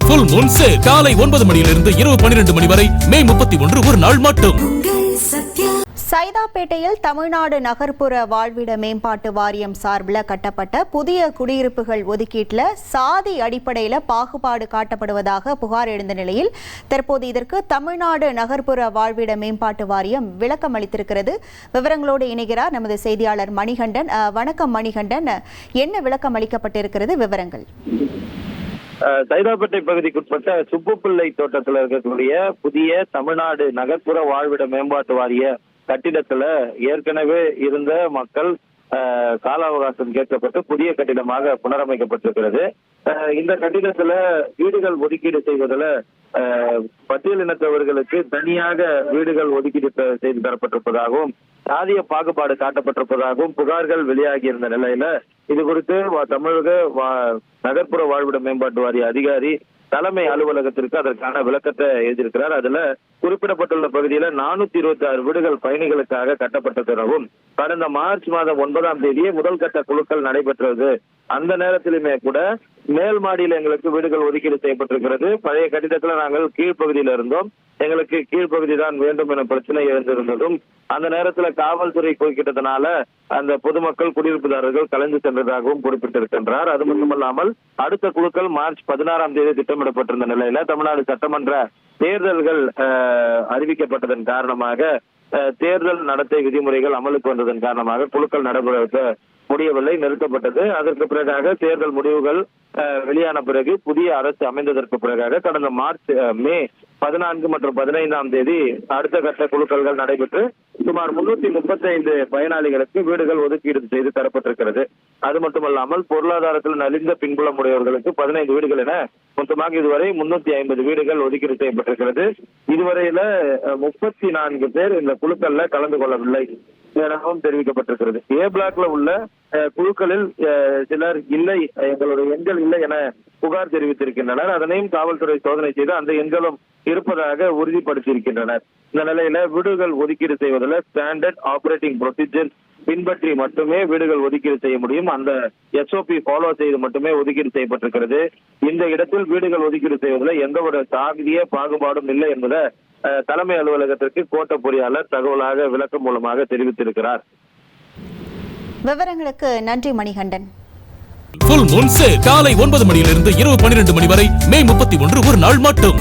Full Moon sale காலை 9 மணியிலிருந்து இரவு 12 மணி வரை மே 31 ஒரு நாள் மட்டும். சைதாப்பேட்டையில் தமிழ்நாடு நகர்ப்புற வாழ்விட மேம்பாட்டு வாரியம் சார்பில் கட்டப்பட்ட புதிய குடியிருப்புகள் ஒதுக்கீட்டில் சாதி அடிப்படையில் பாகுபாடு காட்டப்படுவதாக புகார் எழுந்த நிலையில் தற்போது இதற்கு தமிழ்நாடு நகர்ப்புற வாழ்விட மேம்பாட்டு வாரியம் விளக்கம் அளித்திருக்கிறது. விவரங்களோடு இணைகிறார் நமது செய்தியாளர் மணிகண்டன். வணக்கம் மணிகண்டன், என்ன விளக்கம் அளிக்கப்பட்டிருக்கிறது? விவரங்கள். சைதாப்பேட்டை பகுதிக்குட்பட்ட சுப்புப்பிள்ளை தோட்டத்தில் இருக்கக்கூடிய புதிய தமிழ்நாடு நகர்ப்புற வாழ்விட மேம்பாட்டு வாரிய கட்டிடத்துல ஏற்கனவே இருந்த மக்கள் கால அவகாசம் கேட்கப்பட்டு புதிய கட்டிடமாக புனரமைக்கப்பட்டிருக்கிறது. இந்த கட்டிடத்துல வீடுகள் ஒதுக்கீடு செய்வதில் பட்டியலினத்தவர்களுக்கு தனியாக வீடுகள் ஒதுக்கீடு செய்து தரப்பட்டிருப்பதாகவும் சாதிய பாகுபாடு காட்டப்பட்டிருப்பதாகவும் புகார்கள் வெளியாகி இருந்த நிலையில இது குறித்து தமிழக நகர்ப்புற வாழ்விட மேம்பாட்டு வாரிய அதிகாரி தலைமை அலுவலகத்திற்கு அதற்கான விளக்கத்தை எழுதியிருக்கிறார். அதுல குறிப்பிடப்பட்டுள்ள பகுதியில 426 வீடுகள் பயணிகளுக்காக கட்டப்பட்டதாகவும் கடந்த மார்ச் மாதம் 9ஆம் தேதியே முதல் கட்ட குழுக்கள் நடைபெற்றது. அந்த நேரத்திலுமே கூட மேல் மாடியில் எங்களுக்கு வீடுகள் ஒதுக்கீடு செய்யப்பட்டிருக்கிறது. பழைய கட்டிடத்துல நாங்கள் கீழ்ப்பகுதியில இருந்தோம், எங்களுக்கு கீழ்ப்பகுதி தான் வேண்டும் என பிரச்சனை எழுந்திருந்ததும் அந்த நேரத்துல காவல்துறை குறுக்கிட்டதனால அந்த பொதுமக்கள் குடியிருப்புதாரர்கள் கலைந்து சென்றதாகவும் குறிப்பிட்டிருக்கின்றார். அது மட்டுமல்லாமல் அடுத்த குழுக்கள் மார்ச் 16ஆம் தேதி திட்டமிடப்பட்டிருந்த நிலையில தமிழ்நாடு சட்டமன்ற தேர்தல்கள் அறிவிக்கப்பட்டதன் காரணமாக தேர்தல் நடத்தை விதிமுறைகள் அமலுக்கு வந்ததன் காரணமாக குழுக்கள் நடைபெற முடியவில்லை, நிறுத்தப்பட்டது. அதற்கு பிறகாக தேர்தல் முடிவுகள் வெளியான பிறகு புதிய அரசு அமைந்ததற்கு பிறகாக கடந்த மே 14 மற்றும் 15ஆம் தேதி அடுத்த கட்ட குழுக்கள் நடைபெற்று சுமார் 335 பயனாளிகளுக்கு வீடுகள் ஒதுக்கீடு செய்து தரப்பட்டிருக்கிறது. அது மட்டுமல்லாமல் பொருளாதாரத்தில் நலிந்த பின்புலம் உடையவர்களுக்கு 15 வீடுகள் என மொத்தமாக இதுவரை 350 வீடுகள் ஒதுக்கீடு செய்யப்பட்டிருக்கிறது. இதுவரையில 34 பேர் இந்த குழுக்கள்ல கலந்து கொள்ளவில்லை எனவும் தெரிவிக்கப்பட்டிருக்கிறது. ஏ பிளாக்ல உள்ள குழுக்களில் சிலர் இல்லை, எங்களுடைய எண்கள் இல்லை என புகார் தெரிவித்திருக்கின்றனர். அதனையும் காவல்துறை சோதனை செய்து அந்த எண்களும் இருப்பதாக உறுதிப்படுத்தியிருக்கின்றனர். இந்த நிலையில வீடுகள் ஒதுக்கீடு செய்வதில் ஸ்டாண்டர்ட் ஆபரேட்டிங் ப்ரொசீஜர் பின்பற்றி மட்டுமே வீடுகள் ஒதுக்கீடு செய்ய முடியும். அந்த SOP ஃபாலோ செய்து மட்டுமே ஒதுக்கீடு செய்யப்பட்டிருக்கிறது. இந்த இடத்தில் வீடுகள் ஒதுக்கீடு செய்வதில் எந்த ஒரு சாதிய பாகுபாடும் இல்லை என்பதை தலைமை அலுவலகத்திற்கு கோட்ட பொறியாளர் தகவலாக விளக்கம் மூலமாக தெரிவித்திருக்கிறார். விவரங்களுக்கு நன்றி மணிகண்டன். ஃபுல் மூன் சேல் காலை 9 மணியிலிருந்து இரவு 12 மணி வரை மே 31 ஒரு நாள் மட்டும்.